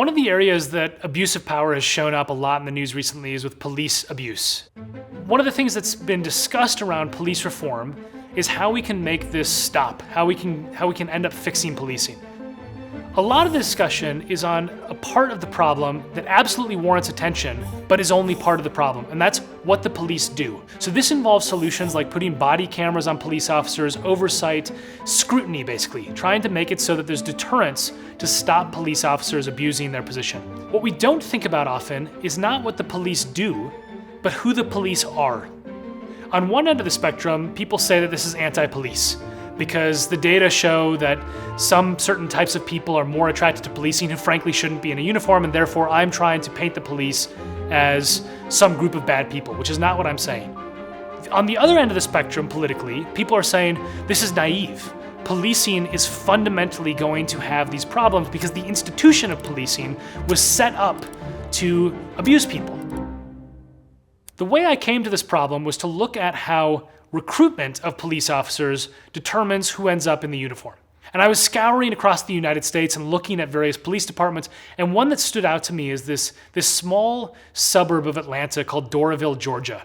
One of the areas that abuse of power has shown up a lot in the news recently is with police abuse. One of the things that's been discussed around police reform is how we can make this stop, how we can end up fixing policing. A lot of the discussion is on a part of the problem that absolutely warrants attention, but is only part of the problem, and that's what the police do. So this involves solutions like putting body cameras on police officers, oversight, scrutiny basically, trying to make it so that there's deterrence to stop police officers abusing their position. What we don't think about often is not what the police do, but who the police are. On one end of the spectrum, people say that this is anti-police, because the data show that some certain types of people are more attracted to policing who frankly shouldn't be in a uniform, and therefore I'm trying to paint the police as some group of bad people, which is not what I'm saying. On the other end of the spectrum, politically, people are saying this is naive. Policing is fundamentally going to have these problems because the institution of policing was set up to abuse people. The way I came to this problem was to look at how recruitment of police officers determines who ends up in the uniform. And I was scouring across the United States and looking at various police departments, and one that stood out to me is this small suburb of Atlanta called Doraville, Georgia.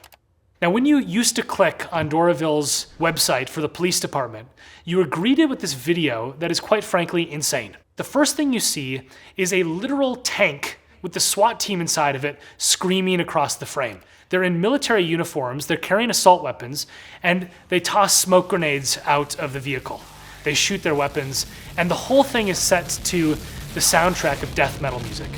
Now, when you used to click on Doraville's website for the police department, you were greeted with this video that is quite frankly insane. The first thing you see is a literal tank with the SWAT team inside of it screaming across the frame. They're in military uniforms, they're carrying assault weapons, and they toss smoke grenades out of the vehicle. They shoot their weapons, and the whole thing is set to the soundtrack of death metal music.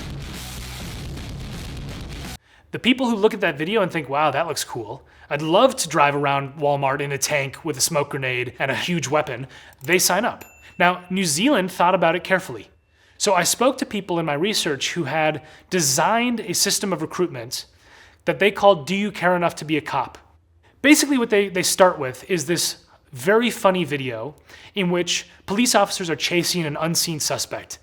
The people who look at that video and think, wow, that looks cool. I'd love to drive around Walmart in a tank with a smoke grenade and a huge weapon. They sign up. Now, New Zealand thought about it carefully. So I spoke to people in my research who had designed a system of recruitment that they called Do You Care Enough to Be a Cop? Basically what they start with is this very funny video in which police officers are chasing an unseen suspect,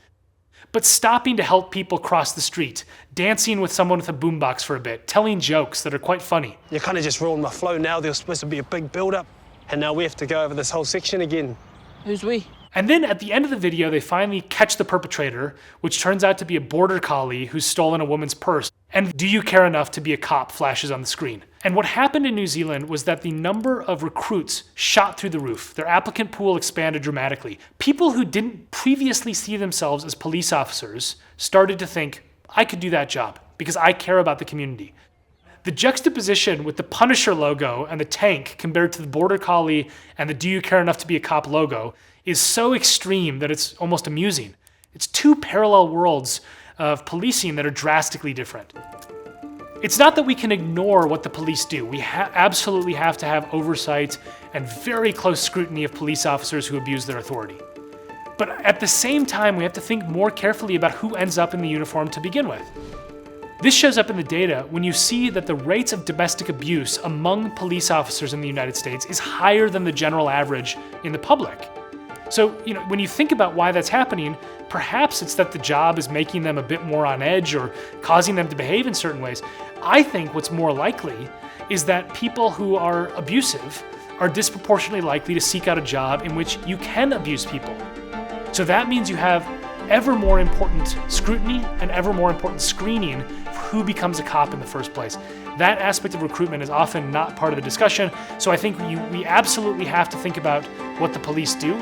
but stopping to help people cross the street, dancing with someone with a boombox for a bit, telling jokes that are quite funny. You kind of just ruined my flow now. There was supposed to be a big build-up, and now we have to go over this whole section again. Who's we? And then at the end of the video, they finally catch the perpetrator, which turns out to be a border collie who's stolen a woman's purse. And Do You Care Enough to Be a Cop flashes on the screen. And what happened in New Zealand was that the number of recruits shot through the roof. Their applicant pool expanded dramatically. People who didn't previously see themselves as police officers started to think, I could do that job because I care about the community. The juxtaposition with the Punisher logo and the tank compared to the border collie and the Do You Care Enough to Be a Cop logo is so extreme that it's almost amusing. It's two parallel worlds of policing that are drastically different. It's not that we can ignore what the police do. We absolutely have to have oversight and very close scrutiny of police officers who abuse their authority. But at the same time, we have to think more carefully about who ends up in the uniform to begin with. This shows up in the data when you see that the rates of domestic abuse among police officers in the United States is higher than the general average in the public. So, when you think about why that's happening, perhaps it's that the job is making them a bit more on edge or causing them to behave in certain ways. I think what's more likely is that people who are abusive are disproportionately likely to seek out a job in which you can abuse people. So that means you have ever more important scrutiny and ever more important screening for who becomes a cop in the first place. That aspect of recruitment is often not part of the discussion, so I think we absolutely have to think about what the police do,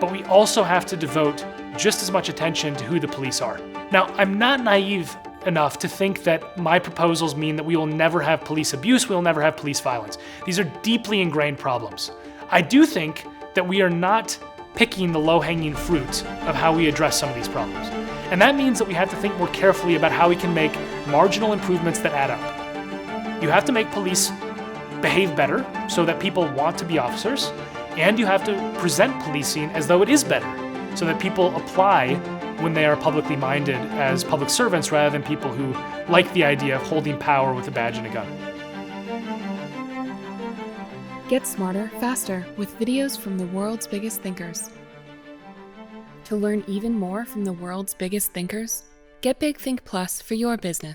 but we also have to devote just as much attention to who the police are. Now, I'm not naive enough to think that my proposals mean that we will never have police abuse, we will never have police violence. These are deeply ingrained problems. I do think that we are not picking the low-hanging fruit of how we address some of these problems. And that means that we have to think more carefully about how we can make marginal improvements that add up. You have to make police behave better so that people want to be officers, and you have to present policing as though it is better, so that people apply when they are publicly minded as public servants rather than people who like the idea of holding power with a badge and a gun. Get smarter, faster with videos from the world's biggest thinkers. To learn even more from the world's biggest thinkers, get Big Think Plus for your business.